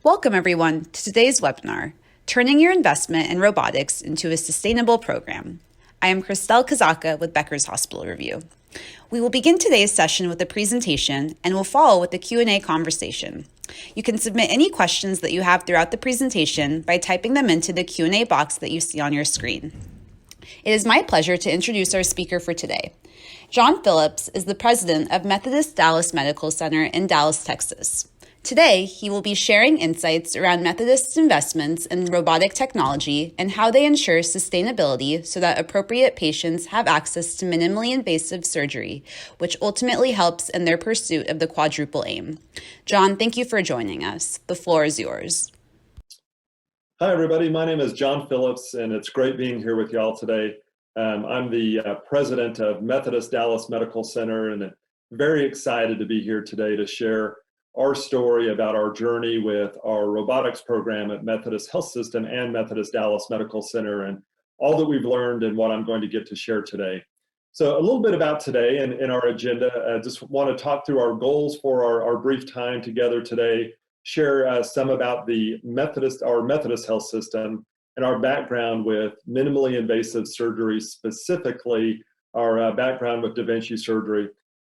Welcome everyone to today's webinar, Turning Your Investment in Robotics into a Sustainable Program. I am Christelle Kazaka with Becker's Hospital Review. We will begin today's session with a presentation and will follow with a Q&A conversation. You can submit any questions that you have throughout the presentation by typing them into the Q&A box that you see on your screen. It is my pleasure to introduce our speaker for today. John Phillips is the president of Methodist Dallas Medical Center in Dallas, Texas. Today, he will be sharing insights around Methodist's investments in robotic technology and how they ensure sustainability so that appropriate patients have access to minimally invasive surgery, which ultimately helps in their pursuit of the quadruple aim. John, thank you for joining us. The floor is yours. Hi, everybody. My name is John Phillips, and it's great being here with y'all today. I'm the president of Methodist Dallas Medical Center, and very excited to be here today to share our story about our journey with our robotics program at Methodist Health System and Methodist Dallas Medical Center, and all that we've learned and what I'm going to get to share today. So a little bit about today and in our agenda. I just want to talk through our goals for our brief time together today, share some about our Methodist Health System and our background with minimally invasive surgery, specifically our background with Da Vinci surgery,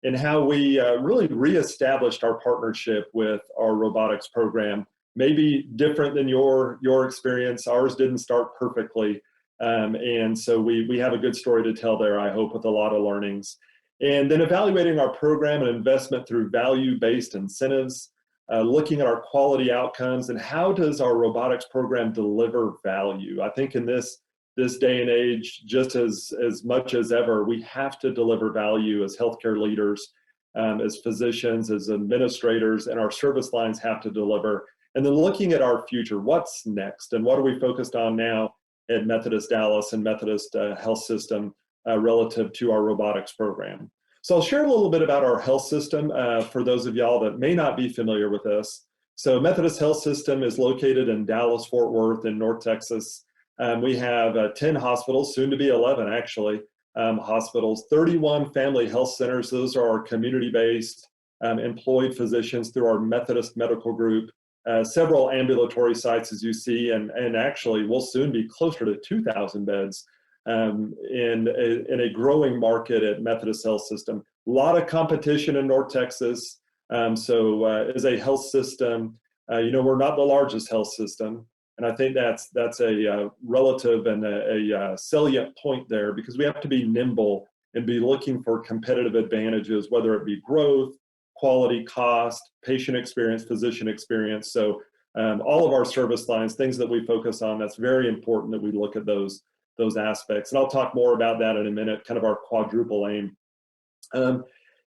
and how we really reestablished our partnership with our robotics program. Maybe different than your experience. Ours didn't start perfectly. And so we have a good story to tell there, I hope, with a lot of learnings. And then evaluating our program and investment through value-based incentives, looking at our quality outcomes, and how does our robotics program deliver value? I think in this day and age, just as much as ever, we have to deliver value as healthcare leaders, as physicians, as administrators, and our service lines have to deliver. And then looking at our future, what's next, and what are we focused on now at Methodist Dallas and Methodist Health System relative to our robotics program. So I'll share a little bit about our health system for those of y'all that may not be familiar with this. So Methodist Health System is located in Dallas, Fort Worth in North Texas. We have 10 hospitals, soon to be 11 actually, hospitals, 31 family health centers. Those are our community-based employed physicians through our Methodist Medical Group, several ambulatory sites as you see, and actually we'll soon be closer to 2,000 beds in a growing market at Methodist Health System. A lot of competition in North Texas. So as a health system, we're not the largest health system. And I think that's a relative and a salient point there, because we have to be nimble and be looking for competitive advantages, whether it be growth, quality, cost, patient experience, physician experience. So all of our service lines, things that we focus on, that's very important that we look at those aspects. And I'll talk more about that in a minute, kind of our quadruple aim.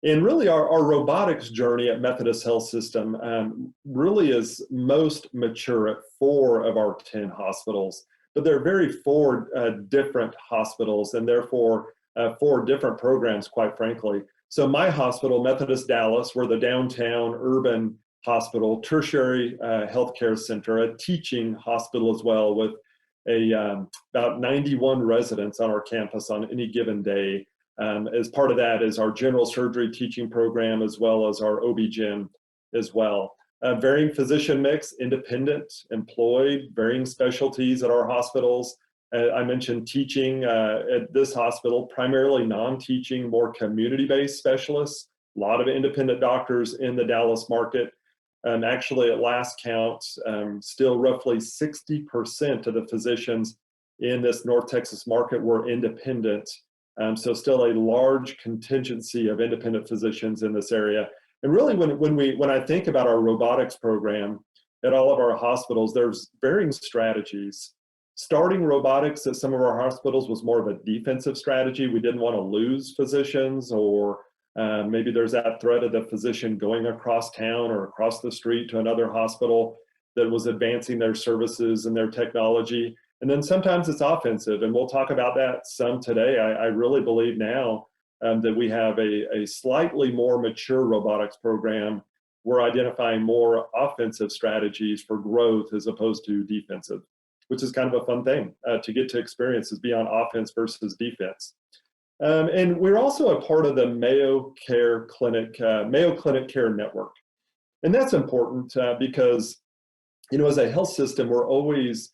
And really our robotics journey at Methodist Health System really is most mature at 4 of our 10 hospitals, but they're very 4 different hospitals, and therefore 4 different programs, quite frankly. So my hospital, Methodist Dallas, we're the downtown urban hospital, tertiary healthcare center, a teaching hospital as well, with about 91 residents on our campus on any given day. As part of that is our general surgery teaching program, as well as our OB-GYN as well. Varying physician mix, independent, employed, varying specialties at our hospitals. I mentioned teaching at this hospital, primarily non-teaching, more community-based specialists, a lot of independent doctors in the Dallas market. Actually, at last count, still roughly 60% of the physicians in this North Texas market were independent. So still a large contingency of independent physicians in this area. And really, when I think about our robotics program at all of our hospitals, there's varying strategies. Starting robotics at some of our hospitals was more of a defensive strategy. We didn't want to lose physicians, or maybe there's that threat of the physician going across town or across the street to another hospital that was advancing their services and their technology. And then sometimes it's offensive, and we'll talk about that some today. I really believe now that we have a slightly more mature robotics program. We're identifying more offensive strategies for growth as opposed to defensive, which is kind of a fun thing to get to experience, is beyond offense versus defense. And we're also a part of the Mayo Clinic Care Network. And that's important because as a health system, we're always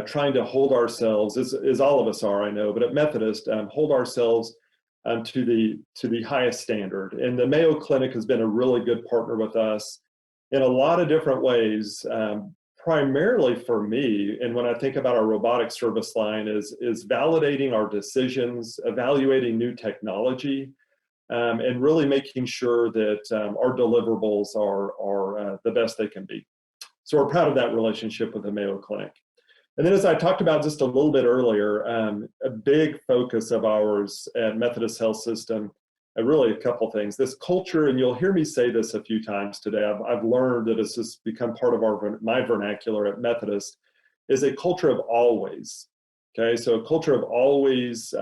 trying to hold ourselves, as all of us are, I know, but at Methodist, hold ourselves to the highest standard. And the Mayo Clinic has been a really good partner with us in a lot of different ways. Primarily for me, and when I think about our robotic service line, is validating our decisions, evaluating new technology, and really making sure that our deliverables are the best they can be. So we're proud of that relationship with the Mayo Clinic. And then, as I talked about just a little bit earlier, a big focus of ours at Methodist Health System, really a couple things. This culture, and you'll hear me say this a few times today, I've learned that it's just become part of my vernacular at Methodist, is a culture of always. Okay, so a culture of always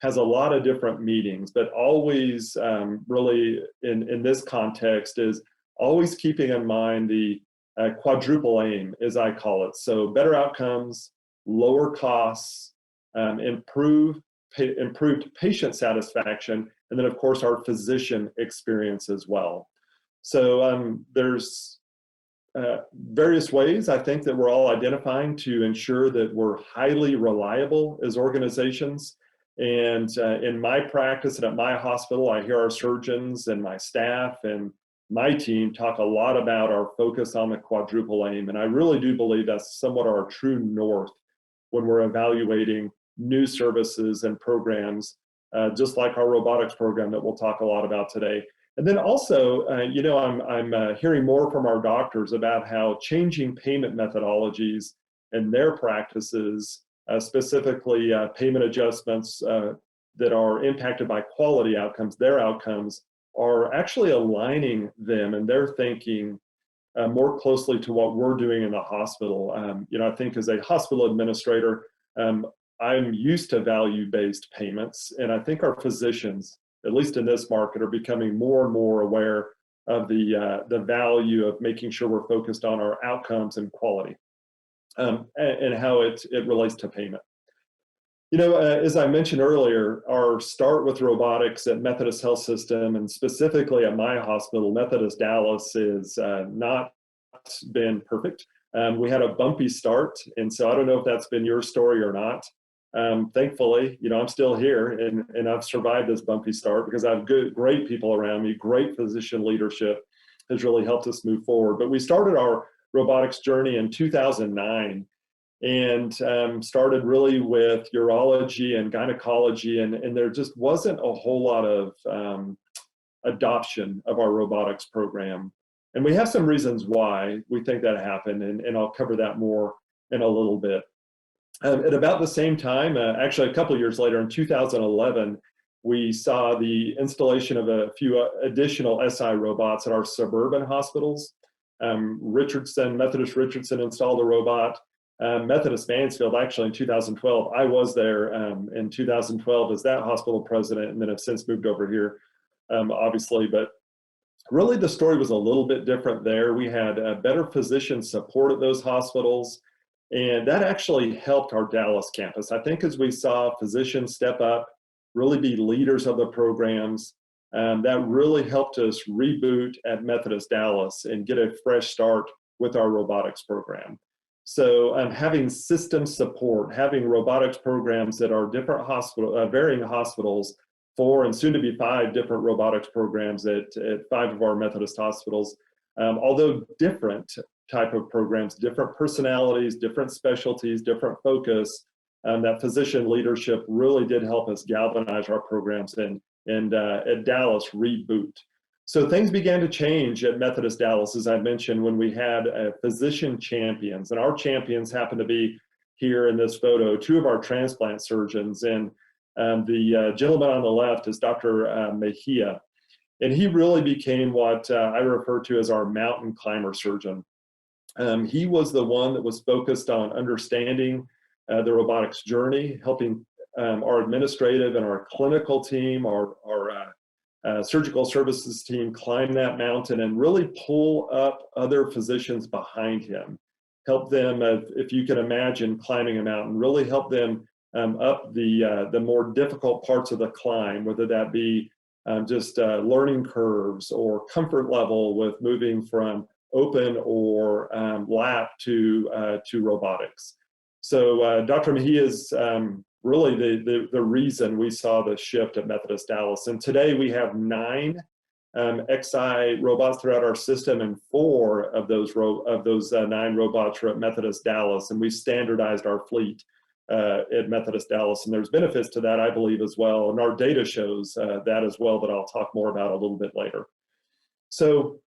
has a lot of different meanings, but always really in this context is always keeping in mind the quadruple aim, as I call it. So better outcomes, lower costs, improved patient satisfaction, and then of course our physician experience as well. So there's various ways I think that we're all identifying to ensure that we're highly reliable as organizations. And in my practice and at my hospital, I hear our surgeons and my staff and my team talk a lot about our focus on the quadruple aim. And I really do believe that's somewhat our true north when we're evaluating new services and programs, just like our robotics program that we'll talk a lot about today. And then also, I'm hearing more from our doctors about how changing payment methodologies and their practices, specifically payment adjustments that are impacted by quality outcomes, their outcomes, are actually aligning them and their thinking more closely to what we're doing in the hospital. I think as a hospital administrator, I'm used to value-based payments, and I think our physicians, at least in this market, are becoming more and more aware of the value of making sure we're focused on our outcomes and quality, and how it relates to payment. As I mentioned earlier, our start with robotics at Methodist Health System, and specifically at my hospital, Methodist Dallas, is not been perfect. We had a bumpy start, and so I don't know if that's been your story or not. Thankfully, I'm still here, and I've survived this bumpy start because I have great people around me. Great physician leadership has really helped us move forward. But we started our robotics journey in 2009. And started really with urology and gynecology, and there just wasn't a whole lot of adoption of our robotics program. And we have some reasons why we think that happened, and I'll cover that more in a little bit. At about the same time, actually a couple of years later, in 2011, we saw the installation of a few additional SI robots at our suburban hospitals. Methodist Richardson installed a robot. Methodist Mansfield, actually in 2012, I was there in 2012 as that hospital president, and then have since moved over here, obviously. But really the story was a little bit different there. We had better physician support at those hospitals, and that actually helped our Dallas campus. I think as we saw physicians step up, really be leaders of the programs, that really helped us reboot at Methodist Dallas and get a fresh start with our robotics program. So having system support, having robotics programs that are different varying hospitals, 4 and soon to be 5 different robotics programs at 5 of our Methodist hospitals, although different type of programs, different personalities, different specialties, different focus, that physician leadership really did help us galvanize our programs and at Dallas reboot. So things began to change at Methodist Dallas, as I mentioned, when we had physician champions. And our champions happen to be here in this photo, 2 of our transplant surgeons. And the gentleman on the left is Dr. Mejia. And he really became what I refer to as our mountain climber surgeon. He was the one that was focused on understanding the robotics journey, helping our administrative and our clinical team, our surgical services team climb that mountain and really pull up other physicians behind him. Help them, if you can imagine climbing a mountain, really help them up the more difficult parts of the climb, whether that be just learning curves or comfort level with moving from open or lap to robotics. So Dr. Mejia is really the reason we saw the shift at Methodist Dallas. And today we have 9 XI robots throughout our system, and 4 of those 9 robots are at Methodist Dallas, and we standardized our fleet at Methodist Dallas, and there's benefits to that, I believe, as well, and our data shows that as well, that I'll talk more about a little bit later. So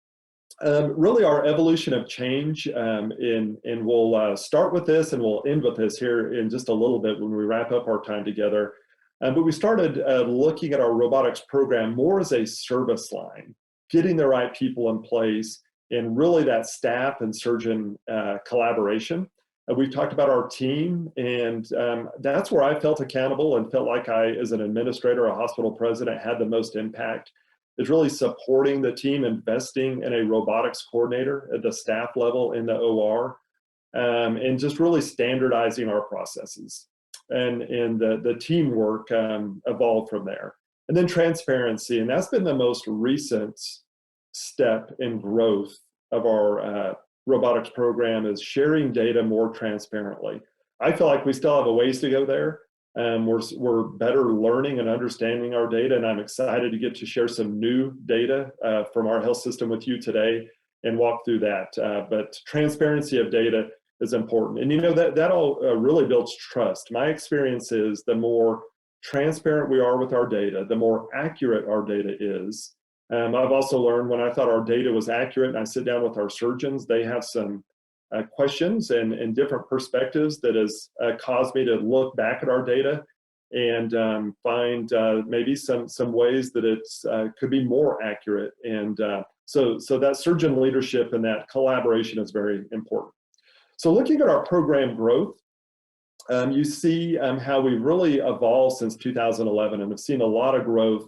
really our evolution of change, and we'll start with this and we'll end with this here in just a little bit when we wrap up our time together. But we started looking at our robotics program more as a service line, getting the right people in place, and really that staff and surgeon collaboration. We've talked about our team, and that's where I felt accountable and felt like I, as an administrator, a hospital president, had the most impact, is really supporting the team, investing in a robotics coordinator at the staff level in the OR, and just really standardizing our processes. And the teamwork evolved from there. And then transparency, and that's been the most recent step in growth of our robotics program, is sharing data more transparently. I feel like we still have a ways to go there. We're better learning and understanding our data, and I'm excited to get to share some new data from our health system with you today and walk through that. But transparency of data is important. And you know, that all really builds trust. My experience is the more transparent we are with our data, the more accurate our data is. I've also learned when I thought our data was accurate and I sit down with our surgeons, they have some questions and different perspectives that has caused me to look back at our data and find maybe some ways that it's could be more accurate. And so that surgeon leadership and that collaboration is very important. So looking at our program growth, you see how we really evolved since 2011 and have seen a lot of growth.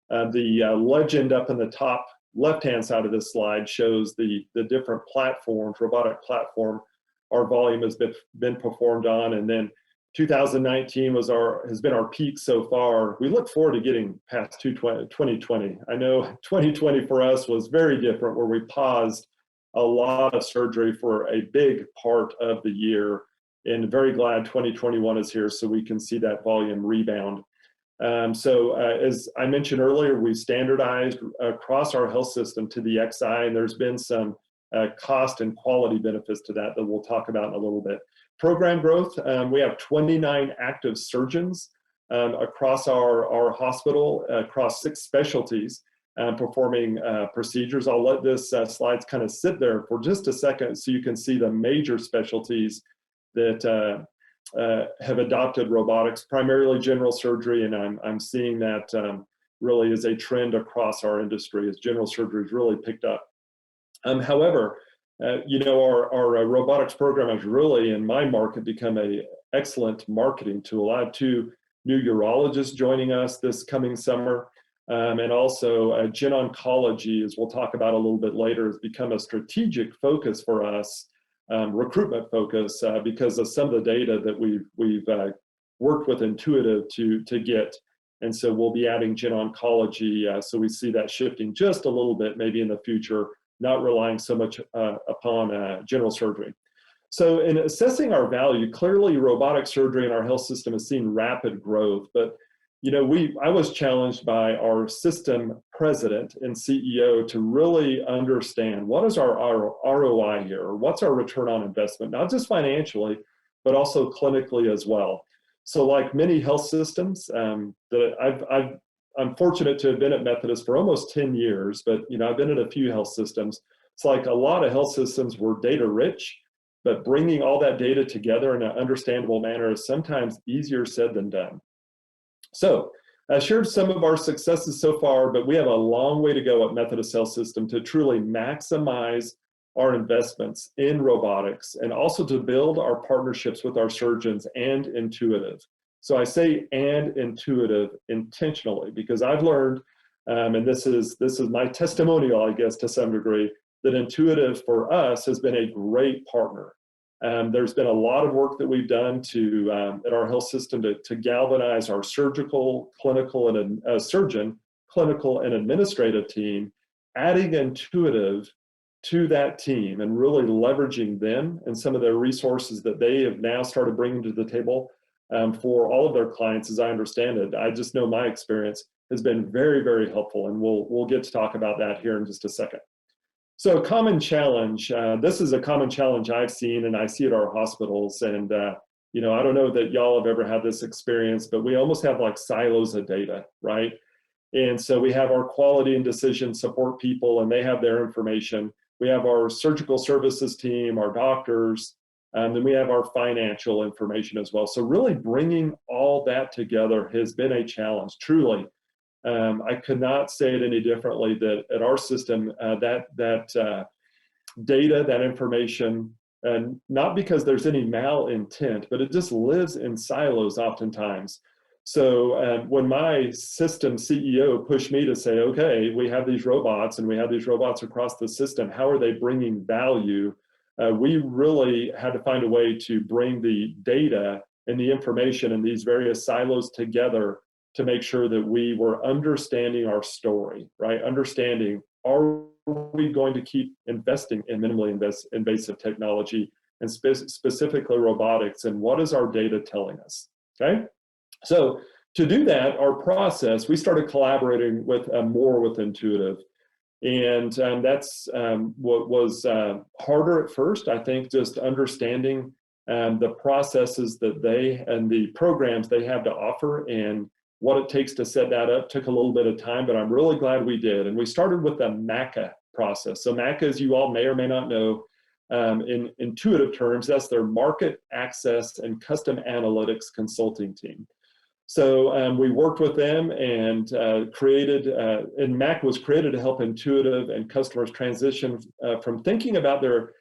The legend up in the top left-hand side of this slide shows the different platforms, robotic platform our volume has been performed on, and then 2019 has been our peak so far. We look forward to getting past 2020. I know 2020 for us was very different, where we paused a lot of surgery for a big part of the year, and very glad 2021 is here so we can see that volume rebound. So as I mentioned earlier, we standardized across our health system to the XI, and there's been some cost and quality benefits to that we'll talk about in a little bit. Program growth, we have 29 active surgeons across our hospital, across 6 specialties, performing procedures. I'll let this slides kind of sit there for just a second so you can see the major specialties that have adopted robotics, primarily general surgery, and I'm seeing that really is a trend across our industry as general surgery has really picked up. However, you know, our robotics program has really, in my market, become an excellent marketing tool. I have 2 new urologists joining us this coming summer, and also gen oncology, as we'll talk about a little bit later, has become a strategic focus for us. Recruitment focus because of some of the data that we've worked with Intuitive to get, and so we'll be adding gen oncology. So we see that shifting just a little bit, maybe in the future, not relying so much upon general surgery. So in assessing our value, clearly robotic surgery in our health system has seen rapid growth, but you know, I was challenged by our system president and CEO to really understand what is our ROI here, or what's our return on investment, not just financially, but also clinically as well. So like many health systems, that I'm fortunate to have been at Methodist for almost 10 years, but you know, I've been at a few health systems. It's like a lot of health systems were data rich, but bringing all that data together in an understandable manner is sometimes easier said than done. So I shared some of our successes so far, but we have a long way to go at Methodist Health System to truly maximize our investments in robotics and also to build our partnerships with our surgeons and Intuitive. So I say and Intuitive intentionally because I've learned, and this is my testimonial, I guess, to some degree, that Intuitive for us has been a great partner. There's been a lot of work that we've done at our health system to galvanize our surgical, clinical, and surgeon, clinical, and administrative team. Adding Intuitive to that team and really leveraging them and some of the resources that they have now started bringing to the table for all of their clients, as I understand it. I just know my experience has been very, very helpful, and we'll get to talk about that here in just a second. So a common challenge, this is a common challenge I've seen and I see at our hospitals, and you know, I don't know that y'all have ever had this experience, but we almost have like silos of data, right? And so we have our quality and decision support people, and they have their information. We have our surgical services team, our doctors, and then we have our financial information as well. So really bringing all that together has been a challenge, truly. I could not say it any differently that at our system, that data, that information, and not because there's any malintent, but it just lives in silos oftentimes. So when my system CEO pushed me to say, okay, we have these robots and we have these robots across the system, how are they bringing value? We really had to find a way to bring the data and the information in these various silos together to make sure that we were understanding our story, right? Understanding, are we going to keep investing in minimally invasive technology and specifically robotics, and what is our data telling us, okay? So to do that, our process, we started collaborating with more with Intuitive. And that's what was harder at first, I think, just understanding the processes that they and the programs they have to offer and what it takes to set that up. Took a little bit of time, but I'm really glad we did. And we started with the MACA process. So MACA, as you all may or may not know, in Intuitive terms, that's their Market Access and Custom Analytics Consulting team. So we worked with them and created, and MAC was created to help Intuitive and customers transition from thinking about their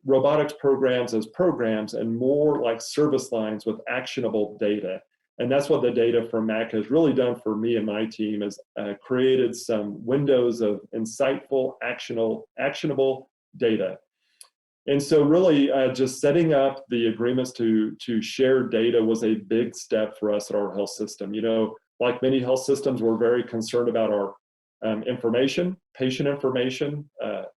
robotics programs as programs and more like service lines with actionable data. And that's what the data from MAC has really done for me and my team, is created some windows of insightful, actionable data. And so really just setting up the agreements to share data was a big step for us at our health system. You know, like many health systems, we're very concerned about our information, patient information,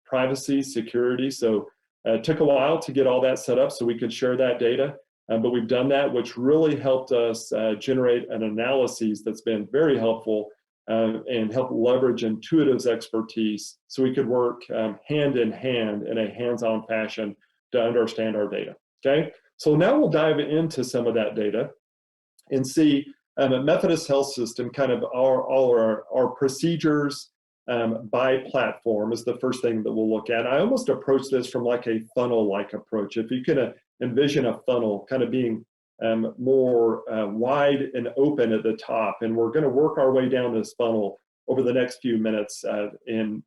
privacy, security. So it took a while to get all that set up so we could share that data. But we've done that, which really helped us generate an analysis that's been very helpful and help leverage Intuitive's expertise so we could work hand in hand in a hands-on fashion to understand our data, okay? So now we'll dive into some of that data and see at Methodist Health System, kind of all our procedures by platform is the first thing that we'll look at. I almost approach this from like a funnel-like approach. If you can envision a funnel kind of being more wide and open at the top, and we're going to work our way down this funnel over the next few minutes in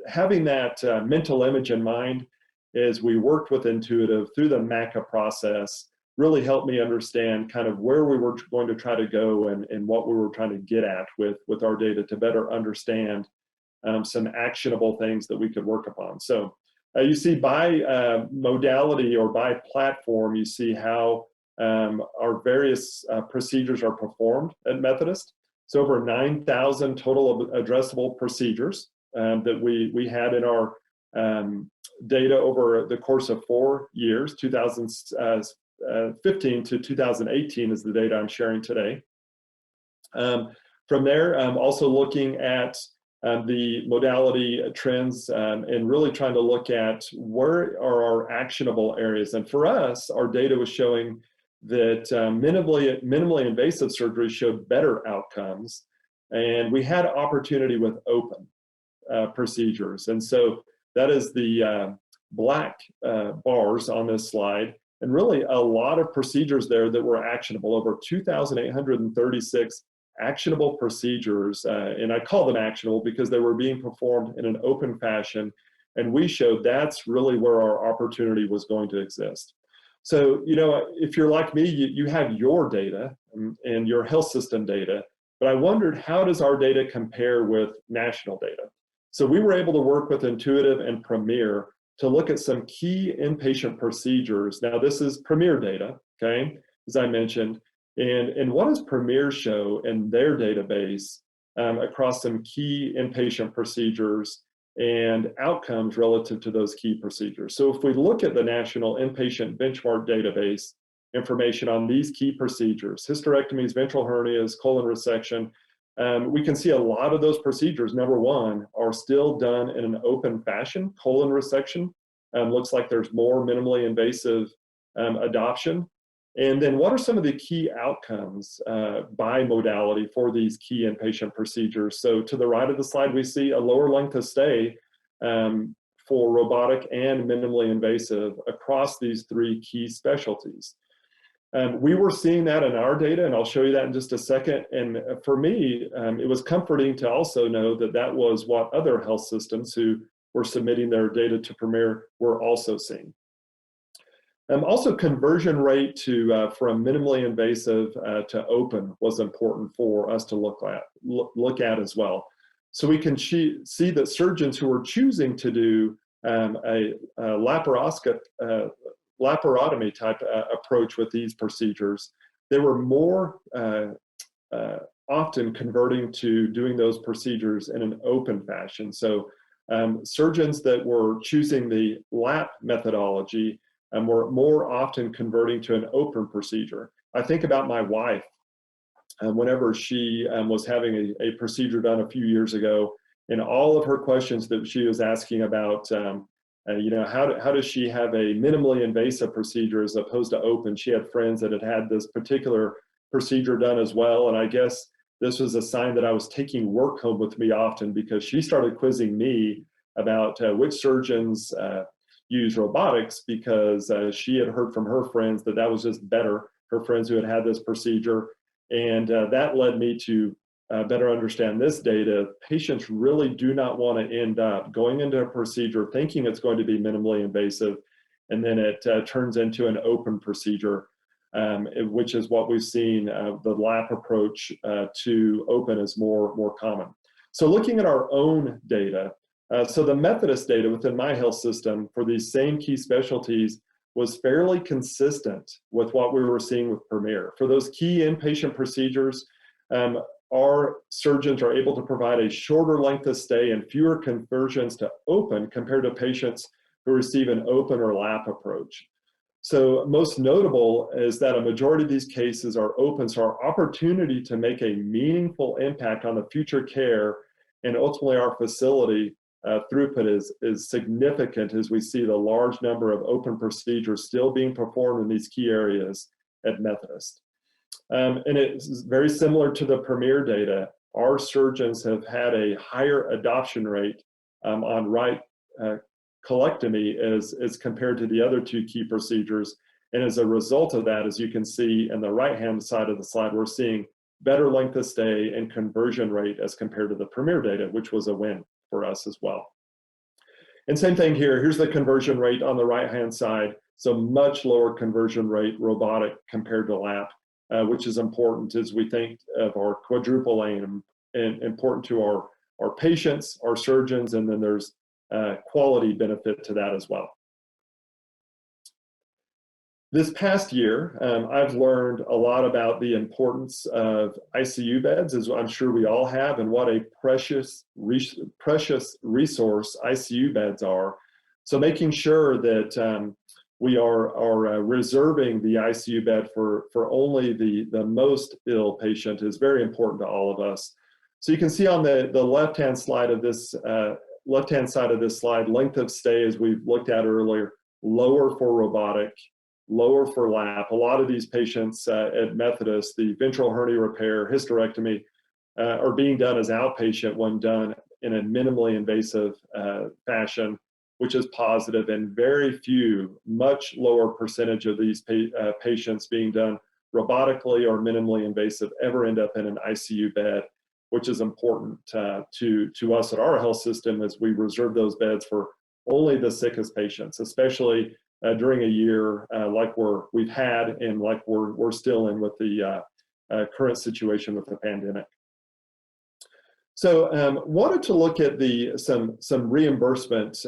having that mental image in mind as we worked with Intuitive through the MACA process really helped me understand kind of where we were going to try to go and what we were trying to get at with our data to better understand some actionable things that we could work upon. So you see by modality or by platform, you see how our various procedures are performed at Methodist. So over 9,000 total addressable procedures that we had in our data over the course of 4 years, 2015 to 2018 is the data I'm sharing today. From there, I'm also looking at the modality trends and really trying to look at where are our actionable areas. And for us, our data was showing that minimally invasive surgery showed better outcomes, and we had opportunity with open procedures. And so that is the black bars on this slide, and really a lot of procedures there that were actionable, over 2,836 actionable procedures, and I call them actionable because they were being performed in an open fashion, and we showed that's really where our opportunity was going to exist. So, you know, if you're like me, you have your data and your health system data, but I wondered, how does our data compare with national data? So we were able to work with Intuitive and Premier to look at some key inpatient procedures. Now, this is Premier data, okay, as I mentioned. And what does Premier show in their database across some key inpatient procedures and outcomes relative to those key procedures. So if we look at the National Inpatient Benchmark Database, information on these key procedures, hysterectomies, ventral hernias, colon resection, we can see a lot of those procedures, number one, are still done in an open fashion. Colon resection looks like there's more minimally invasive adoption. And then what are some of the key outcomes by modality for these key inpatient procedures? So to the right of the slide, we see a lower length of stay for robotic and minimally invasive across these three key specialties. We were seeing that in our data, and I'll show you that in just a second. And for me, it was comforting to also know that that was what other health systems who were submitting their data to Premier were also seeing. Also, conversion rate to from minimally invasive to open was important for us to look at as well. So we can see that surgeons who were choosing to do a laparotomy type approach with these procedures, they were more often converting to doing those procedures in an open fashion. So surgeons that were choosing the lap methodology were more often converting to an open procedure. I think about my wife, whenever she was having a procedure done a few years ago, and all of her questions that she was asking about, how does she have a minimally invasive procedure as opposed to open? She had friends that had had this particular procedure done as well, and I guess this was a sign that I was taking work home with me often, because she started quizzing me about which surgeons use robotics, because she had heard from her friends that that was just better, her friends who had had this procedure. And that led me to better understand this data. Patients really do not want to end up going into a procedure thinking it's going to be minimally invasive, and then it turns into an open procedure, which is what we've seen. The lap approach to open is more common. So looking at our own data, so the Methodist data within my health system for these same key specialties was fairly consistent with what we were seeing with Premier. For those key inpatient procedures, our surgeons are able to provide a shorter length of stay and fewer conversions to open compared to patients who receive an open or lap approach. So most notable is that a majority of these cases are open, so our opportunity to make a meaningful impact on the future care and ultimately our facility throughput is significant, as we see the large number of open procedures still being performed in these key areas at Methodist. And it's very similar to the Premier data. Our surgeons have had a higher adoption rate on right colectomy as compared to the other two key procedures. And as a result of that, as you can see in the right-hand side of the slide, we're seeing better length of stay and conversion rate as compared to the Premier data, which was a win for us as well. And same thing here, here's the conversion rate on the right-hand side. So much lower conversion rate robotic compared to lap, which is important as we think of our quadruple aim, and important to our patients, our surgeons, and then there's quality benefit to that as well. This past year, I've learned a lot about the importance of ICU beds, as I'm sure we all have, and what a precious resource ICU beds are. So making sure that we are reserving the ICU bed for only the most ill patient is very important to all of us. So you can see on the left-hand side of this slide, length of stay, as we've looked at earlier, lower for robotic, lower for lap. A lot of these patients at Methodist, the ventral hernia repair, hysterectomy, are being done as outpatient when done in a minimally invasive fashion, which is positive, and very few, much lower percentage of these patients being done robotically or minimally invasive ever end up in an ICU bed, which is important to us at our health system, as we reserve those beds for only the sickest patients, especially during a year like we've had and like we're still in with the current situation with the pandemic. So wanted to look at some reimbursement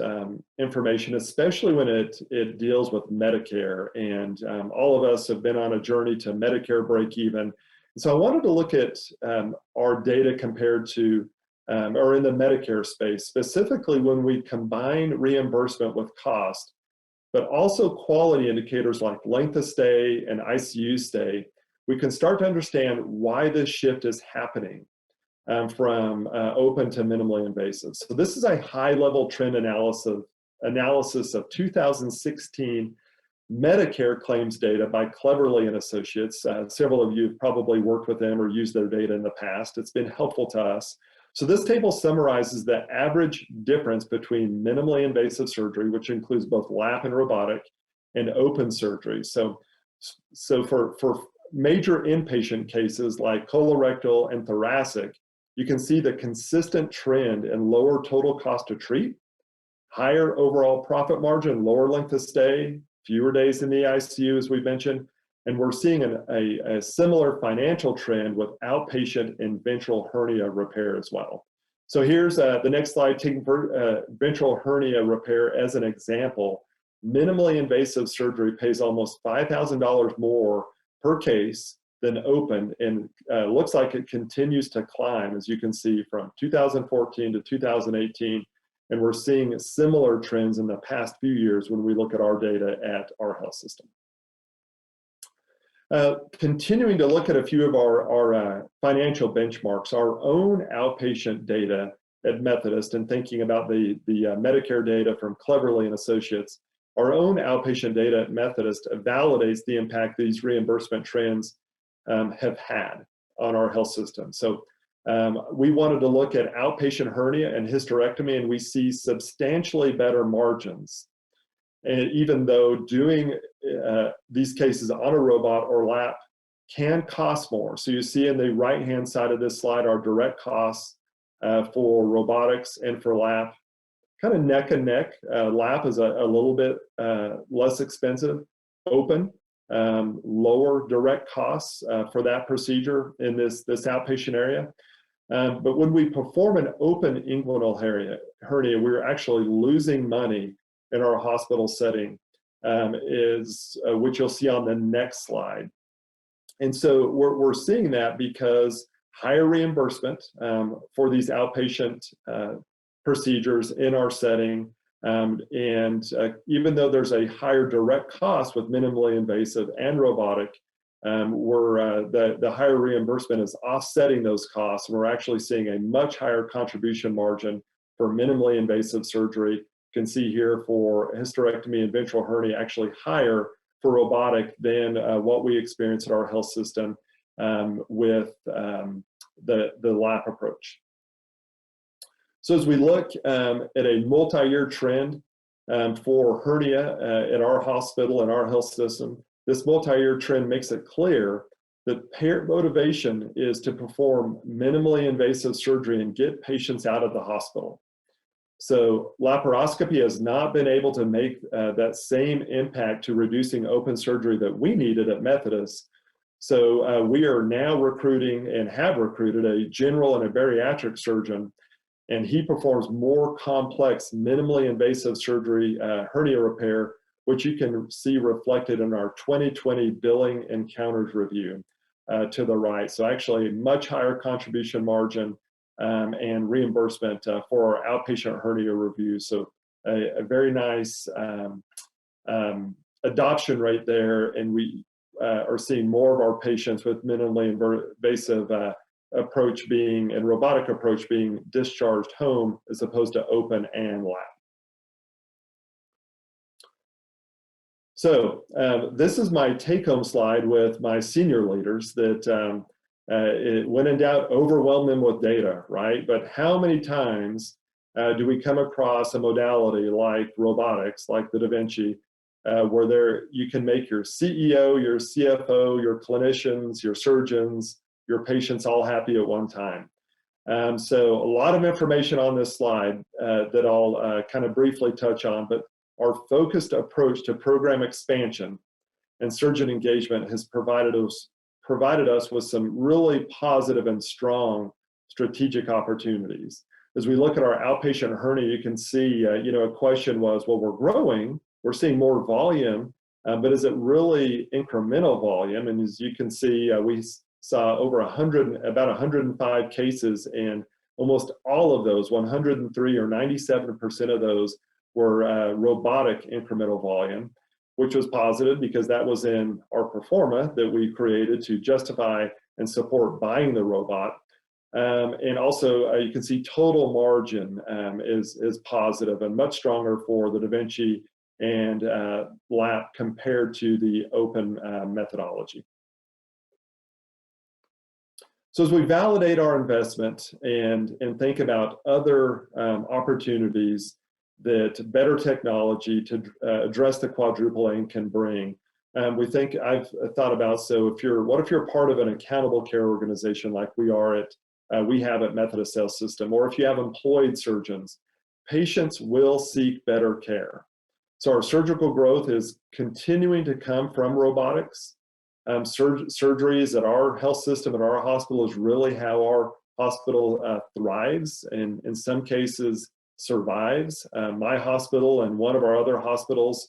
information, especially when it deals with Medicare, and all of us have been on a journey to Medicare break even. So I wanted to look at our data compared to or in the Medicare space, specifically when we combine reimbursement with cost, but also quality indicators like length of stay and ICU stay, we can start to understand why this shift is happening from open to minimally invasive. So this is a high-level trend analysis of 2016 Medicare claims data by Cleverly and Associates. Several of you have probably worked with them or used their data in the past. It's been helpful to us. So this table summarizes the average difference between minimally invasive surgery, which includes both lap and robotic, and open surgery. So for major inpatient cases like colorectal and thoracic, you can see the consistent trend in lower total cost to treat, higher overall profit margin, lower length of stay, fewer days in the ICU, as we mentioned, and we're seeing a similar financial trend with outpatient and ventral hernia repair as well. So here's the next slide, taking ventral hernia repair as an example. Minimally invasive surgery pays almost $5,000 more per case than open, and looks like it continues to climb, as you can see, from 2014 to 2018. And we're seeing similar trends in the past few years when we look at our data at our health system. Continuing to look at a few of our financial benchmarks, our own outpatient data at Methodist, and thinking about the Medicare data from Cleverly and Associates, our own outpatient data at Methodist validates the impact these reimbursement trends have had on our health system. So we wanted to look at outpatient hernia and hysterectomy, and we see substantially better margins. And even though doing these cases on a robot or lap can cost more. So you see in the right-hand side of this slide, our direct costs for robotics and for lap, kind of neck and neck. Lap is a little bit less expensive. Open, lower direct costs for that procedure in this outpatient area. But when we perform an open inguinal hernia, we're actually losing money in our hospital setting, which you'll see on the next slide. And so we're seeing that because higher reimbursement for these outpatient procedures in our setting, and even though there's a higher direct cost with minimally invasive and robotic, the higher reimbursement is offsetting those costs, and we're actually seeing a much higher contribution margin for minimally invasive surgery. You can see here for hysterectomy and ventral hernia, actually higher for robotic than what we experience at our health system with the lap approach. So as we look at a multi-year trend for hernia at our hospital and our health system, this multi-year trend makes it clear that parent motivation is to perform minimally invasive surgery and get patients out of the hospital. So laparoscopy has not been able to make that same impact to reducing open surgery that we needed at Methodist. So we are now recruiting and have recruited a general and a bariatric surgeon, and he performs more complex minimally invasive surgery, hernia repair, which you can see reflected in our 2020 billing encounters review to the right. So actually much higher contribution margin and reimbursement for our outpatient hernia review. So a very nice adoption rate there, and we are seeing more of our patients with minimally invasive approach being and robotic approach being discharged home as opposed to open and lap. So this is my take-home slide with my senior leaders that when in doubt, overwhelm them with data, right? But how many times do we come across a modality like robotics, like the Da Vinci, where you can make your CEO, your CFO, your clinicians, your surgeons, your patients all happy at one time? So a lot of information on this slide that I'll kind of briefly touch on, but our focused approach to program expansion and surgeon engagement has provided us with some really positive and strong strategic opportunities. As we look at our outpatient hernia, you can see, a question was, well, we're growing, we're seeing more volume, but is it really incremental volume? And as you can see, we saw over about 105 cases in almost all of those, 103 or 97% of those, were robotic incremental volume, which was positive because that was in our pro forma that we created to justify and support buying the robot. And also you can see total margin is positive and much stronger for the Da Vinci and lap compared to the open methodology. So as we validate our investment and think about other opportunities that better technology to address the quadruple aim can bring, we think I've thought about, so what if you're part of an accountable care organization like we have at Methodist Health System, or if you have employed surgeons, patients will seek better care. So our surgical growth is continuing to come from robotics. Surgeries at our health system, at our hospital, is really how our hospital thrives, and in some cases survives. My hospital and one of our other hospitals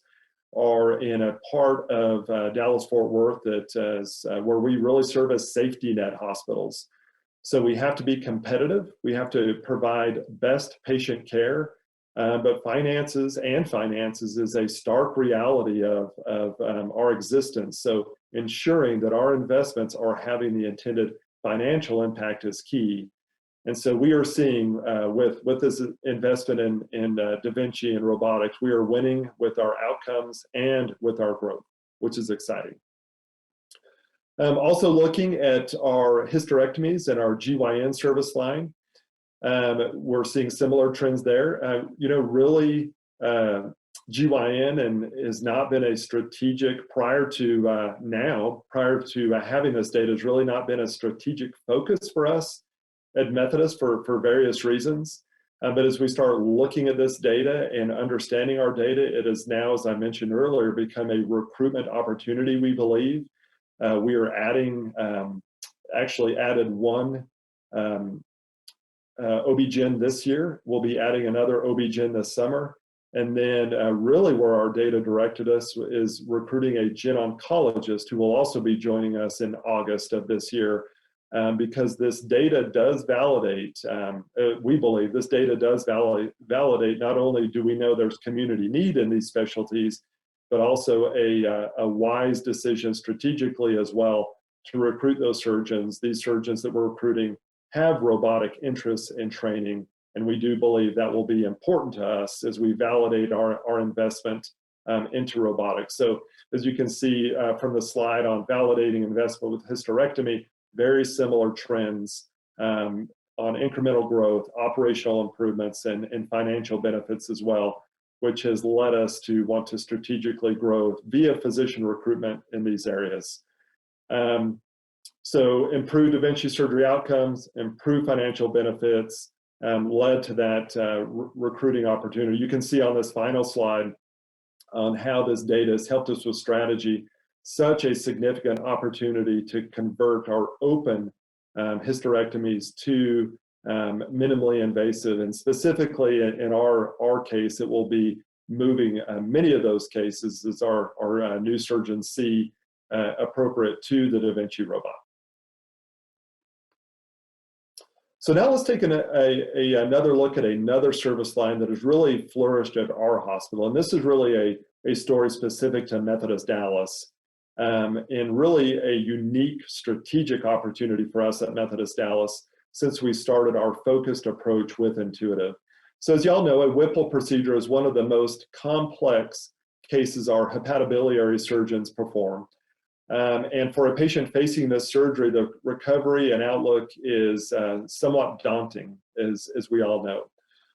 are in a part of Dallas-Fort Worth that is where we really serve as safety net hospitals. So we have to be competitive. We have to provide best patient care, but finances is a stark reality of our existence. So ensuring that our investments are having the intended financial impact is key. And so we are seeing with this investment in Da Vinci and robotics, we are winning with our outcomes and with our growth, which is exciting. Also looking at our hysterectomies and our GYN service line, we're seeing similar trends there. Really GYN has not been a strategic prior to having this data, has really not been a strategic focus for us at Methodist for various reasons. But as we start looking at this data and understanding our data, it is now, as I mentioned earlier, become a recruitment opportunity, we believe. We are adding, actually added one OB-GYN this year. We'll be adding another OB-GYN this summer. And then really where our data directed us is recruiting a GYN oncologist who will also be joining us in August of this year, because this data does validate, we believe this data does validate not only do we know there's community need in these specialties, but also a wise decision strategically as well to recruit those surgeons. These surgeons that we're recruiting have robotic interests in training, and we do believe that will be important to us as we validate our investment into robotics. So as you can see from the slide on validating investment with hysterectomy, very similar trends on incremental growth, operational improvements, and financial benefits as well, which has led us to want to strategically grow via physician recruitment in these areas. So improved Da Vinci surgery outcomes, improved financial benefits, led to that recruiting opportunity. You can see on this final slide on how this data has helped us with strategy, such a significant opportunity to convert our open hysterectomies to minimally invasive, and specifically in our case, it will be moving many of those cases as our new surgeons see appropriate to the Da Vinci robot. So now let's take another look at another service line that has really flourished at our hospital, and this is really a story specific to Methodist Dallas, and really a unique strategic opportunity for us at Methodist Dallas since we started our focused approach with Intuitive. So as y'all know, a Whipple procedure is one of the most complex cases our hepatobiliary surgeons perform. And for a patient facing this surgery, the recovery and outlook is somewhat daunting, as we all know.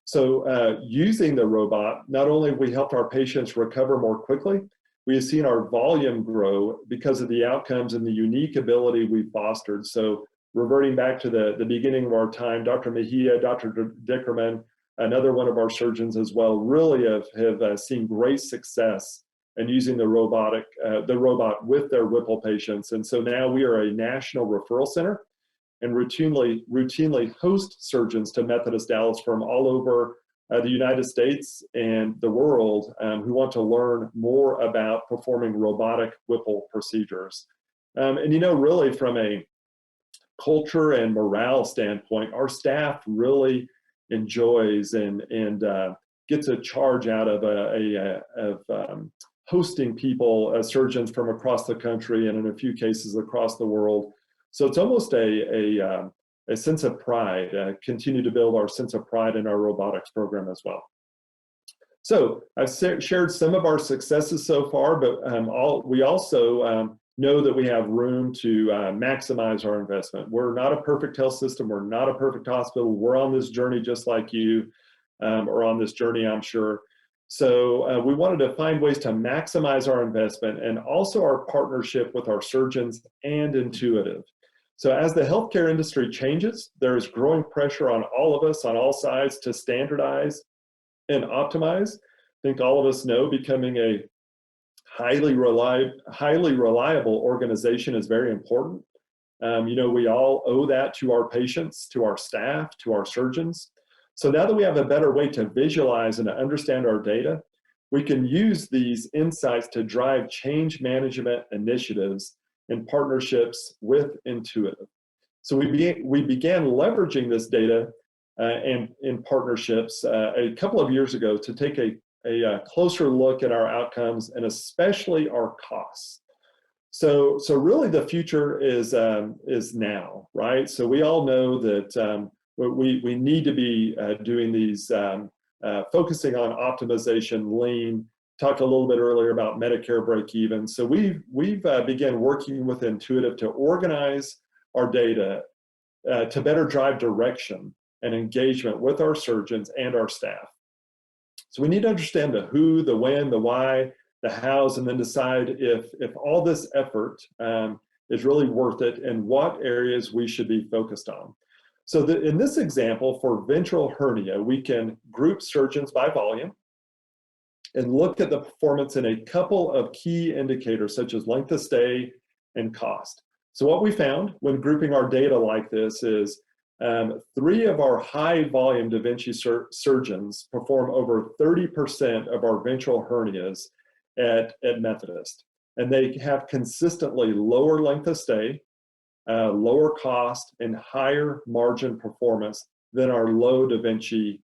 So using the robot, not only have we helped our patients recover more quickly, we have seen our volume grow because of the outcomes and the unique ability we fostered. So reverting back to the beginning of our time, Dr. Mejia, Dr. Dickerman, another one of our surgeons as well, really have seen great success in using the robot with their Whipple patients. And so now we are a national referral center and routinely host surgeons to Methodist Dallas from all over the United States and the world who want to learn more about performing robotic Whipple procedures. And really from a culture and morale standpoint, our staff really enjoys and gets a charge out of hosting people, surgeons from across the country and in a few cases across the world. So it's almost a sense of pride, continue to build our sense of pride in our robotics program as well. So I've shared some of our successes so far, but we also know that we have room to maximize our investment. We're not a perfect health system. We're not a perfect hospital. We're on this journey just like you are on this journey, I'm sure. So we wanted to find ways to maximize our investment and also our partnership with our surgeons and Intuitive. So as the healthcare industry changes, there is growing pressure on all of us on all sides to standardize and optimize. I think all of us know becoming a highly reliable organization is very important. We all owe that to our patients, to our staff, to our surgeons. So now that we have a better way to visualize and to understand our data, we can use these insights to drive change management initiatives and partnerships with Intuitive. So we began leveraging this data and in partnerships a couple of years ago to take a closer look at our outcomes and especially our costs. So really the future is now, right? So we all know that we need to be doing these, focusing on optimization, lean. Talked a little bit earlier about Medicare break even. So we've began working with Intuitive to organize our data to better drive direction and engagement with our surgeons and our staff. So we need to understand the who, the when, the why, the hows, and then decide if all this effort is really worth it and what areas we should be focused on. So in this example, for ventral hernia, we can group surgeons by volume and look at the performance in a couple of key indicators such as length of stay and cost. So what we found when grouping our data like this is 3 of our high volume Da Vinci surgeons perform over 30% of our ventral hernias at Methodist. And they have consistently lower length of stay, lower cost, and higher margin performance than our low Da Vinci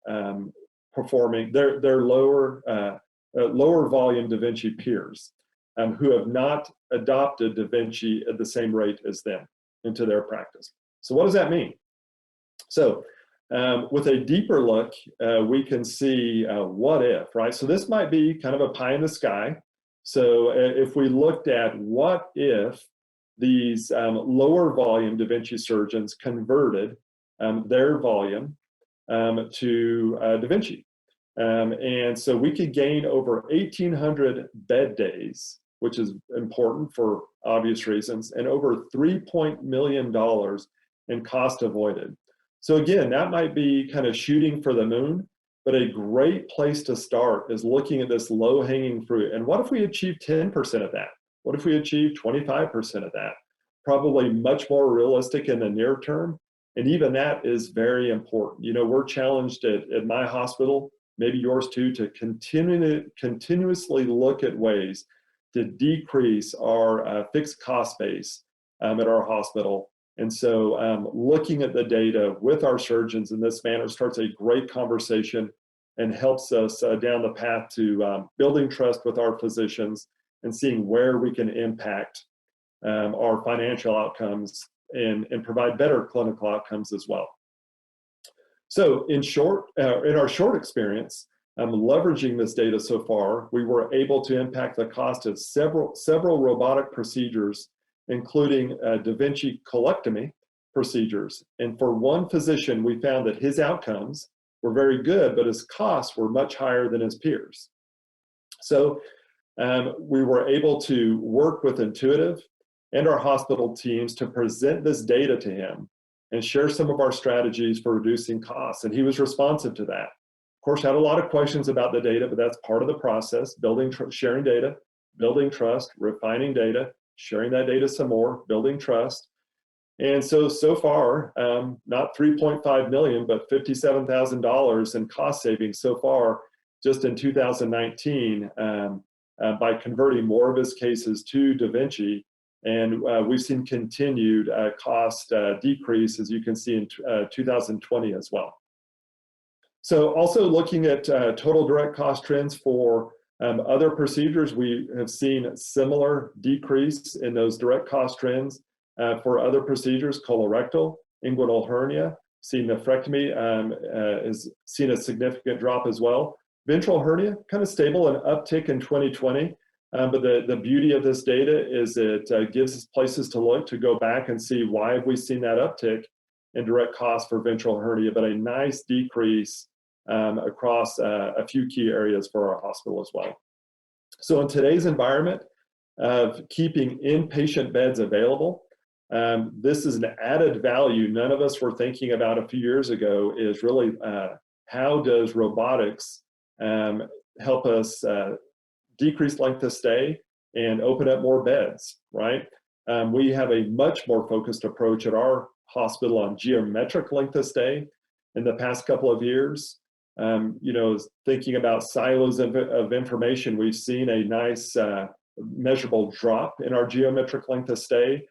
performing, their lower volume Da Vinci peers who have not adopted Da Vinci at the same rate as them into their practice. So what does that mean? So with a deeper look, we can see what if, right? So this might be kind of a pie in the sky. So if we looked at what if these lower volume Da Vinci surgeons converted their volume to Da Vinci. And so we could gain over 1,800 bed days, which is important for obvious reasons, and over $3 million in cost avoided. So again, that might be kind of shooting for the moon, but a great place to start is looking at this low-hanging fruit. And what if we achieve 10% of that? What if we achieve 25% of that? Probably much more realistic in the near term. And even that is very important. We're challenged at my hospital, maybe yours too, to continuously look at ways to decrease our fixed cost base at our hospital. And so looking at the data with our surgeons in this manner starts a great conversation and helps us down the path to building trust with our physicians and seeing where we can impact our financial outcomes and provide better clinical outcomes as well. So in our short experience, leveraging this data so far, we were able to impact the cost of several robotic procedures, including Da Vinci colectomy procedures. And for one physician, we found that his outcomes were very good, but his costs were much higher than his peers. So we were able to work with Intuitive and our hospital teams to present this data to him and share some of our strategies for reducing costs. And he was responsive to that. Of course, had a lot of questions about the data, but that's part of the process, sharing data, building trust, refining data, sharing that data some more, building trust. And so far, not 3.5 million, but $57,000 in cost savings so far, just in 2019, by converting more of his cases to Da Vinci And we've seen continued cost decrease, as you can see in 2020 as well. So also looking at total direct cost trends for other procedures, we have seen similar decrease in those direct cost trends for other procedures. Colorectal, inguinal hernia, seen nephrectomy has seen a significant drop as well. Ventral hernia, kind of stable, an uptick in 2020. But the beauty of this data is it gives us places to look, to go back and see why have we seen that uptick in direct costs for ventral hernia, but a nice decrease across a few key areas for our hospital as well. So in today's environment of keeping inpatient beds available, this is an added value none of us were thinking about a few years ago, is really how does robotics help us decrease length of stay and open up more beds, right? We have a much more focused approach at our hospital on geometric length of stay in the past couple of years. Thinking about silos of information, we've seen a nice measurable drop in our geometric length of stay.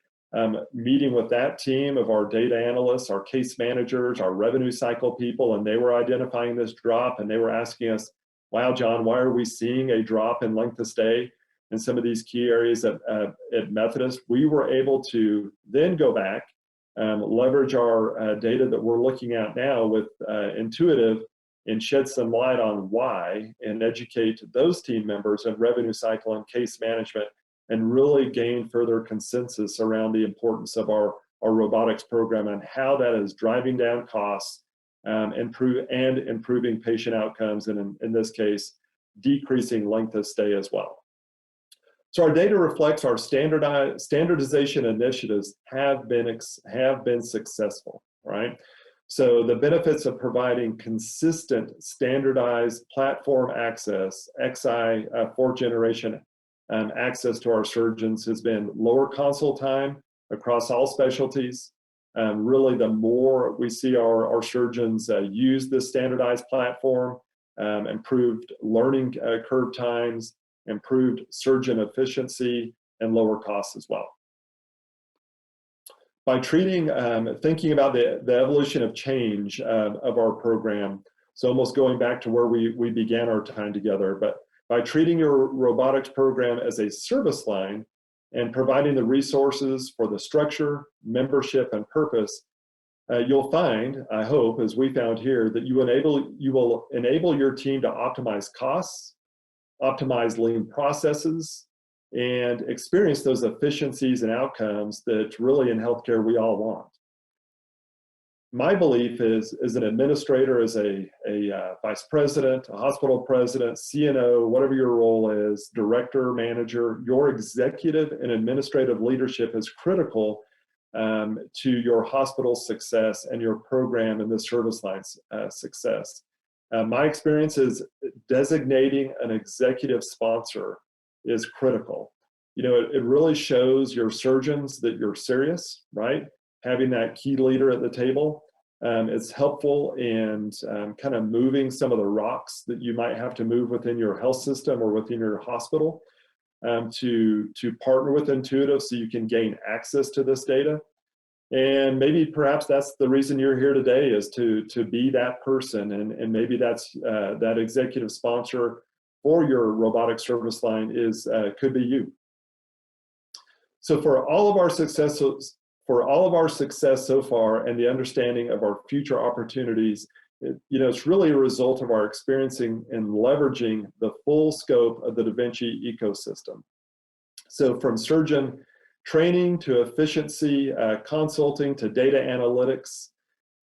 Meeting with that team of our data analysts, our case managers, our revenue cycle people, and they were identifying this drop, and they were asking us, wow, John, why are we seeing a drop in length of stay in some of these key areas at Methodist? We were able to then go back, leverage our data that we're looking at now with Intuitive, and shed some light on why, and educate those team members in revenue cycle and case management, and really gain further consensus around the importance of our robotics program and how that is driving down costs, improving patient outcomes, and in this case, decreasing length of stay as well. So our data reflects our standardization initiatives have been successful, right? So the benefits of providing consistent standardized platform access, XI fourth generation access to our surgeons, has been lower consult time across all specialties. Really, the more we see our surgeons use this standardized platform, improved learning curve times, improved surgeon efficiency, and lower costs as well. By thinking about the evolution of change of our program, so almost going back to where we began our time together, but by treating your robotics program as a service line and providing the resources for the structure, membership, and purpose, you'll find, I hope, as we found here, that you will enable your team to optimize costs, optimize lean processes, and experience those efficiencies and outcomes that really in healthcare we all want. My belief is, as an administrator, as a vice president, a hospital president, CNO, whatever your role is, director, manager, your executive and administrative leadership is critical to your hospital's success and your program and the service line's success. My experience is designating an executive sponsor is critical. It really shows your surgeons that you're serious, right? Having that key leader at the table is helpful in kind of moving some of the rocks that you might have to move within your health system or within your hospital to partner with Intuitive so you can gain access to this data. And maybe perhaps that's the reason you're here today, is to be that person, and maybe that's that executive sponsor for your robotic service line could be you. So for all of our success so far and the understanding of our future opportunities, it's really a result of our experiencing and leveraging the full scope of the Da Vinci ecosystem. So from surgeon training to efficiency, consulting to data analytics,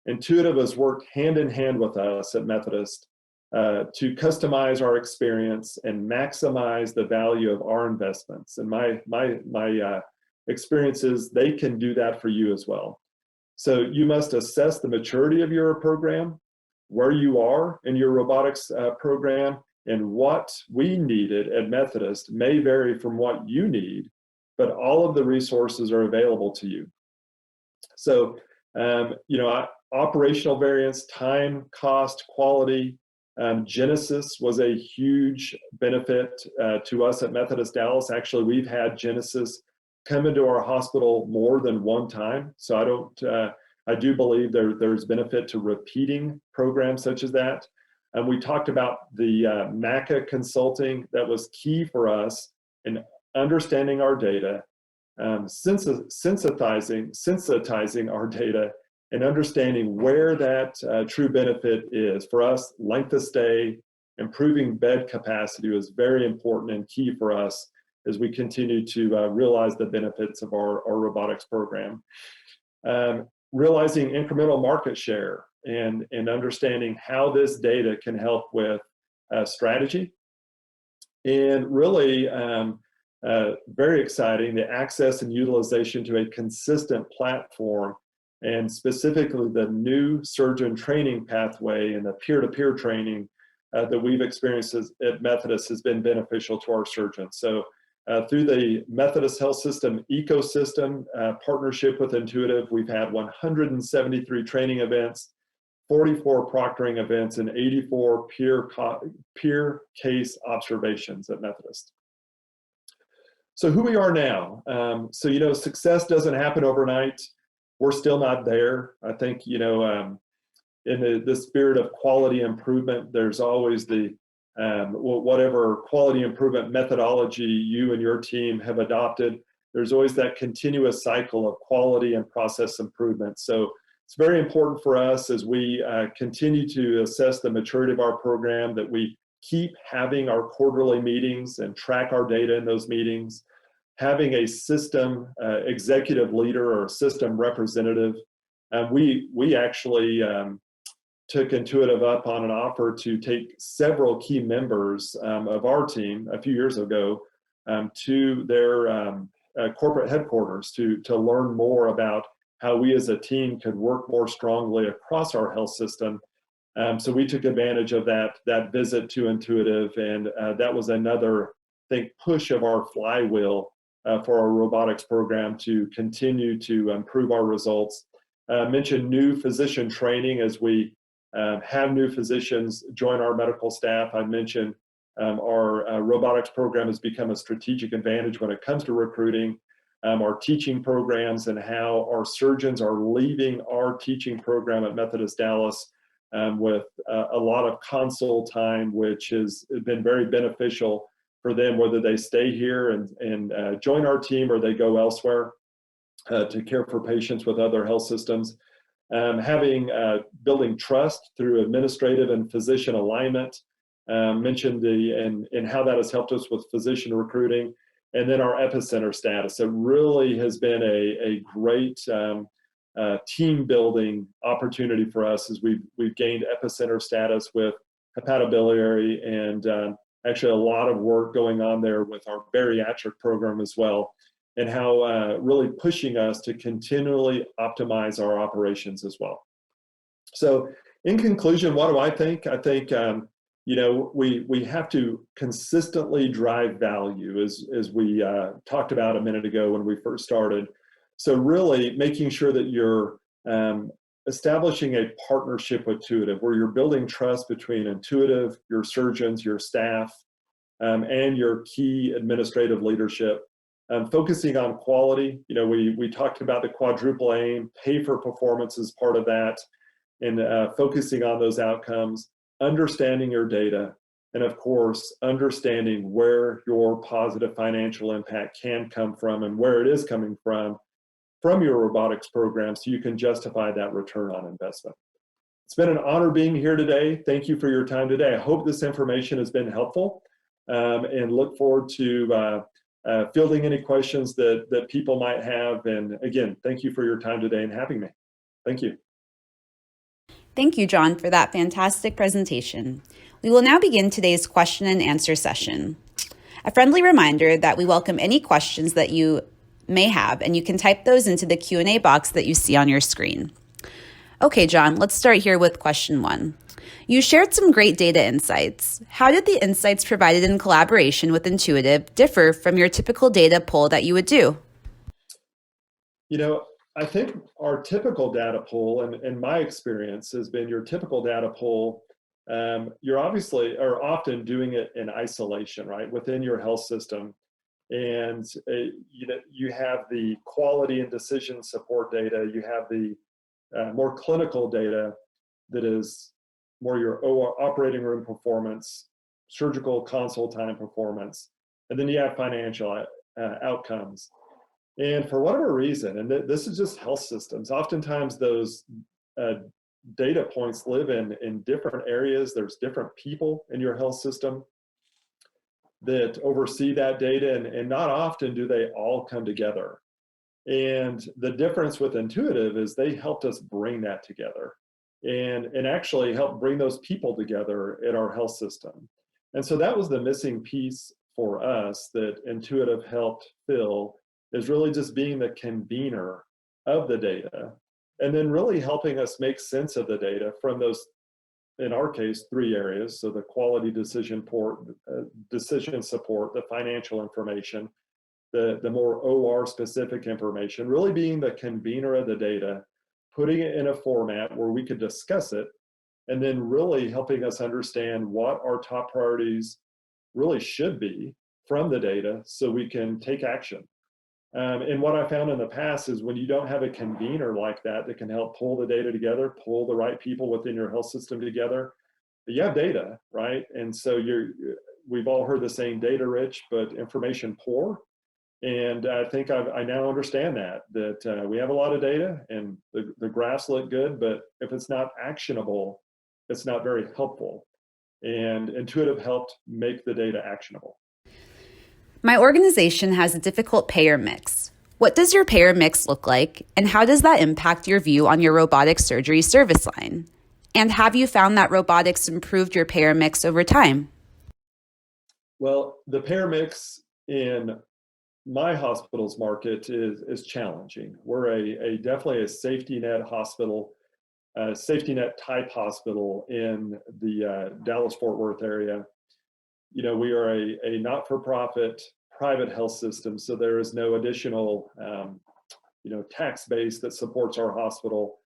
Intuitive has worked hand in hand with us at Methodist to customize our experience and maximize the value of our investments. And my experience is they can do that for you as well. So you must assess the maturity of your program, where you are in your robotics program, and what we needed at Methodist may vary from what you need, but all of the resources are available to you. So, operational variance, time, cost, quality, Genesis was a huge benefit to us at Methodist Dallas. Actually, we've had Genesis come into our hospital more than one time. So I do believe there's benefit to repeating programs such as that. And we talked about the MACA consulting. That was key for us in understanding our data, sensitizing our data, and understanding where that true benefit is. For us, length of stay, improving bed capacity was very important and key for us as we continue to realize the benefits of our robotics program. Realizing incremental market share and understanding how this data can help with strategy. And really, very exciting, the access and utilization to a consistent platform, and specifically the new surgeon training pathway and the peer-to-peer training that we've experienced at Methodist has been beneficial to our surgeons. So through the Methodist Health System ecosystem partnership with Intuitive, we've had 173 training events, 44 proctoring events, and 84 peer case observations at Methodist. So who we are now. So, success doesn't happen overnight. We're still not there. I think, in the spirit of quality improvement, there's always the whatever quality improvement methodology you and your team have adopted, there's always that continuous cycle of quality and process improvement. So it's very important for us as we continue to assess the maturity of our program that we keep having our quarterly meetings and track our data in those meetings, having a system executive leader or system representative. We actually took Intuitive up on an offer to take several key members of our team a few years ago to their corporate headquarters to learn more about how we as a team could work more strongly across our health system. So we took advantage of that visit to Intuitive, and that was another, I think, push of our flywheel for our robotics program to continue to improve our results. Mentioned new physician training as we have new physicians join our medical staff. I mentioned our robotics program has become a strategic advantage when it comes to recruiting. Our teaching programs and how our surgeons are leaving our teaching program at Methodist Dallas with a lot of console time, which has been very beneficial for them, whether they stay here and join our team or they go elsewhere to care for patients with other health systems. Building trust through administrative and physician alignment, mentioned and how that has helped us with physician recruiting, and then our epicenter status. It really has been a great team building opportunity for us as we've gained epicenter status with hepatobiliary, and actually a lot of work going on there with our bariatric program as well, and how really pushing us to continually optimize our operations as well. So in conclusion, what do I think? I think, we have to consistently drive value as we talked about a minute ago when we first started. So really making sure that you're establishing a partnership with Intuitive, where you're building trust between Intuitive, your surgeons, your staff, and your key administrative leadership. Focusing on quality, we talked about the quadruple aim, pay for performance is part of that, and focusing on those outcomes, understanding your data, and of course, understanding where your positive financial impact can come from and where it is coming from your robotics program, so you can justify that return on investment. It's been an honor being here today. Thank you for your time today. I hope this information has been helpful, and look forward to fielding any questions that people might have. And again, thank you for your time today and having me. Thank you. Thank you, John, for that fantastic presentation. We will now begin today's question and answer session. A friendly reminder that we welcome any questions that you may have, and you can type those into the Q&A box that you see on your screen. Okay, John, let's start here with question 1. You shared some great data insights. How did the insights provided in collaboration with Intuitive differ from your typical data pull that you would do? I think our typical data pull, and my experience has been your typical data pull, you're obviously or often doing it in isolation, right, within your health system. And you have the quality and decision support data, you have the more clinical data that is more your operating room performance, surgical console time performance, and then you have financial outcomes. And for whatever reason, and this is just health systems, oftentimes those data points live in different areas. There's different people in your health system that oversee that data, and not often do they all come together. And the difference with Intuitive is they helped us bring that together and actually help bring those people together in our health system. And so that was the missing piece for us that Intuitive helped fill, is really just being the convener of the data, and then really helping us make sense of the data from those, in our case, 3 areas. So the quality decision support, the financial information, the more OR specific information, really being the convener of the data, putting it in a format where we could discuss it, and then really helping us understand what our top priorities really should be from the data so we can take action. And what I found in the past is when you don't have a convener like that that can help pull the data together, pull the right people within your health system together, you have data, right? And so we've all heard the saying, data rich, but information poor. And I think I now understand that we have a lot of data and the graphs look good, but if it's not actionable, it's not very helpful. And Intuitive helped make the data actionable. My organization has a difficult payer mix. What does your payer mix look like, and how does that impact your view on your robotic surgery service line? And have you found that robotics improved your payer mix over time? Well, the payer mix in my hospital's market is challenging. We're definitely a safety net hospital, safety net type hospital in the Dallas-Fort Worth area. We are a not-for-profit private health system, so there is no additional tax base that supports our hospital.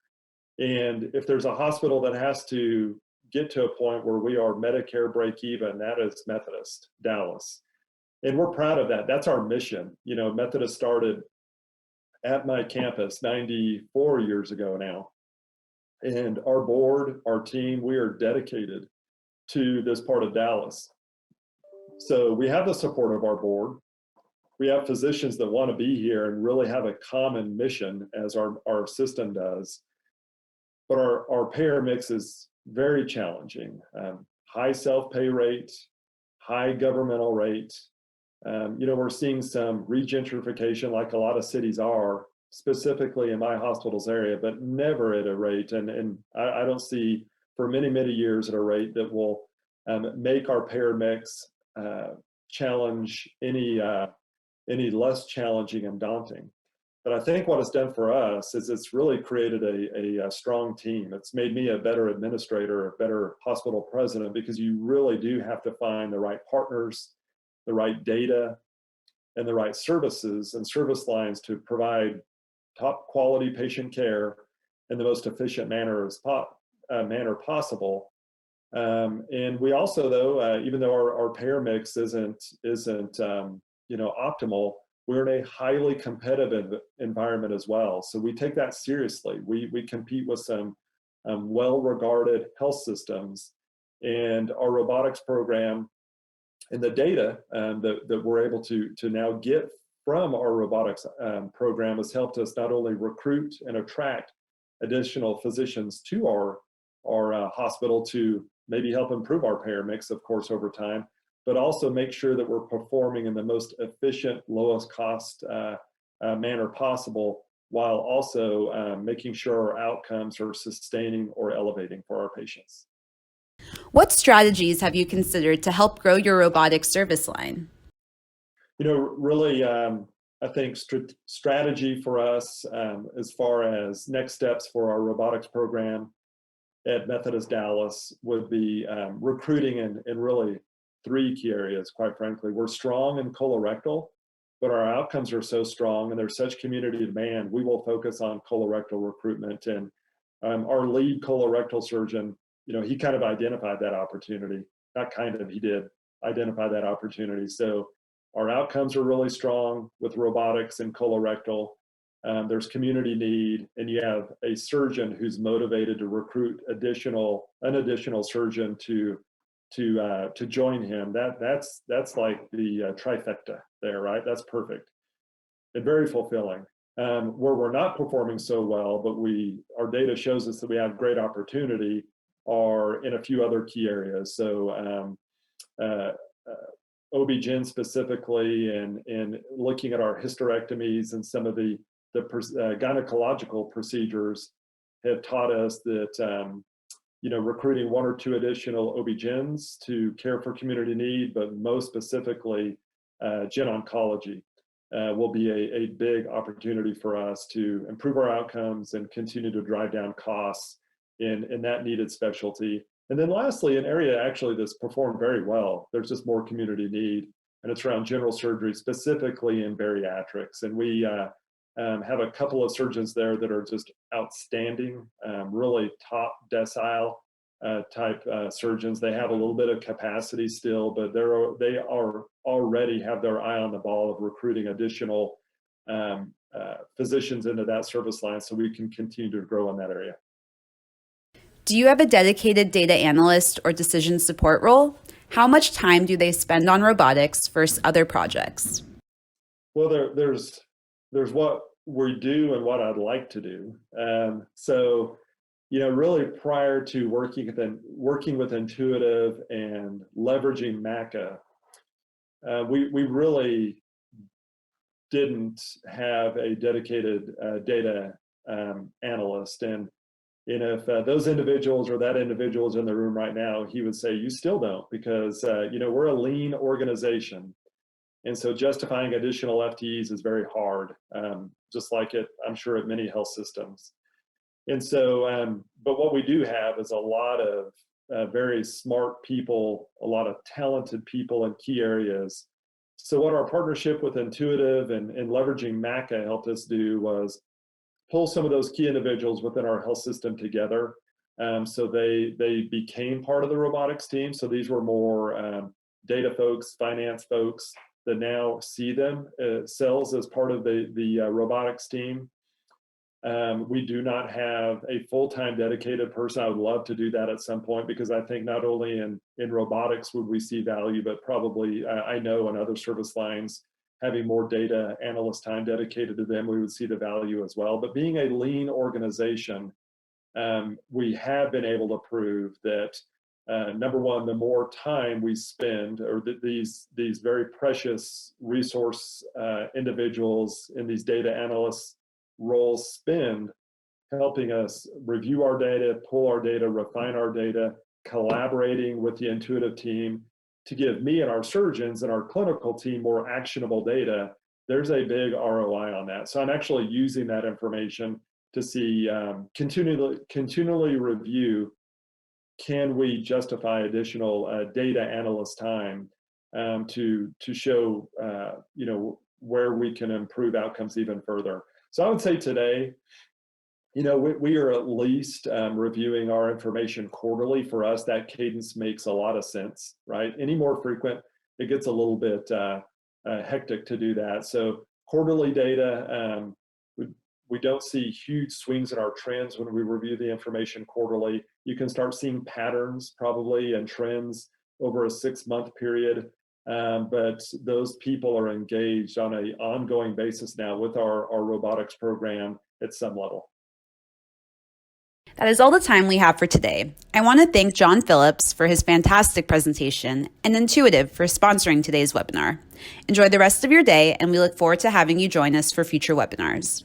And if there's a hospital that has to get to a point where we are Medicare break even, that is Methodist Dallas. And we're proud of that. That's our mission. Methodist started at my campus 94 years ago now. And our board, our team, we are dedicated to this part of Dallas. So we have the support of our board. We have physicians that want to be here and really have a common mission as our system does. But our payer mix is very challenging. High self-pay rate, high governmental rate. We're seeing some regentrification like a lot of cities are, specifically in my hospital's area, but never at a rate. And I don't see for many, many years at a rate that will make our payer mix challenge any less challenging and daunting. But I think what it's done for us is it's really created a strong team. It's made me a better administrator, a better hospital president, because you really do have to find the right partners, the right data, and the right services and service lines to provide top quality patient care in the most efficient manner possible. And we also, though, even though our payer mix isn't optimal, we're in a highly competitive environment as well. So we take that seriously. We compete with some well-regarded health systems, and our robotics program and the data that we're able to now get from our robotics program has helped us not only recruit and attract additional physicians to our hospital to maybe help improve our payer mix, of course, over time, but also make sure that we're performing in the most efficient, lowest cost manner possible, while also making sure our outcomes are sustaining or elevating for our patients. What strategies have you considered to help grow your robotics service line? Really, I think strategy for us as far as next steps for our robotics program at Methodist Dallas would be recruiting in really 3 key areas, quite frankly. We're strong in colorectal, but our outcomes are so strong and there's such community demand, we will focus on colorectal recruitment. And our lead colorectal surgeon, he kind of identified that opportunity. Not kind of, he did identify that opportunity. So our outcomes are really strong with robotics and colorectal. There's community need, and you have a surgeon who's motivated to recruit an additional surgeon to join him. That's like the trifecta there, right? That's perfect and very fulfilling. Where we're not performing so well, but our data shows us that we have great opportunity, are in a few other key areas. So OB-GYN specifically, and looking at our hysterectomies and some of the gynecological procedures have taught us that recruiting 1 or 2 additional OB-GYNs to care for community need, but most specifically gyn oncology will be a big opportunity for us to improve our outcomes and continue to drive down costs in that needed specialty. And then lastly, an area actually that's performed very well, there's just more community need, and it's around general surgery, specifically in bariatrics. And we have a couple of surgeons there that are just outstanding, really top decile type surgeons. They have a little bit of capacity still, but they are already have their eye on the ball of recruiting additional physicians into that service line, so we can continue to grow in that area. Do you have a dedicated data analyst or decision support role? How much time do they spend on robotics versus other projects? Well, there's what we do and what I'd like to do. So, really prior to working with Intuitive and leveraging MACA, we really didn't have a dedicated data analyst. And if those individuals or that individual is in the room right now, he would say, you still don't, because we're a lean organization. And so justifying additional FTEs is very hard, just like I'm sure at many health systems. And so, but what we do have is a lot of very smart people, a lot of talented people in key areas. So what our partnership with Intuitive and leveraging MACA helped us do was pull some of those key individuals within our health system together. So they became part of the robotics team. So these were more data folks, finance folks that now see themselves as part of the robotics team. We do not have a full-time dedicated person. I would love to do that at some point, because I think not only in robotics would we see value, but probably I know in other service lines, having more data analyst time dedicated to them, we would see the value as well. But being a lean organization, we have been able to prove that number one, the more time we spend, or these very precious resource individuals in these data analysts roles spend helping us review our data, pull our data, refine our data, collaborating with the Intuitive team to give me and our surgeons and our clinical team more actionable data, there's a big ROI on that. So I'm actually using that information to see, continually review, can we justify additional data analyst time to show, where we can improve outcomes even further. So I would say today, we are at least reviewing our information quarterly. For us, that cadence makes a lot of sense, right? Any more frequent, it gets a little bit hectic to do that. So quarterly data, we don't see huge swings in our trends when we review the information quarterly. You can start seeing patterns probably and trends over a 6-month period. But those people are engaged on an ongoing basis now with our robotics program at some level. That is all the time we have for today. I want to thank John Phillips for his fantastic presentation and Intuitive for sponsoring today's webinar. Enjoy the rest of your day, and we look forward to having you join us for future webinars.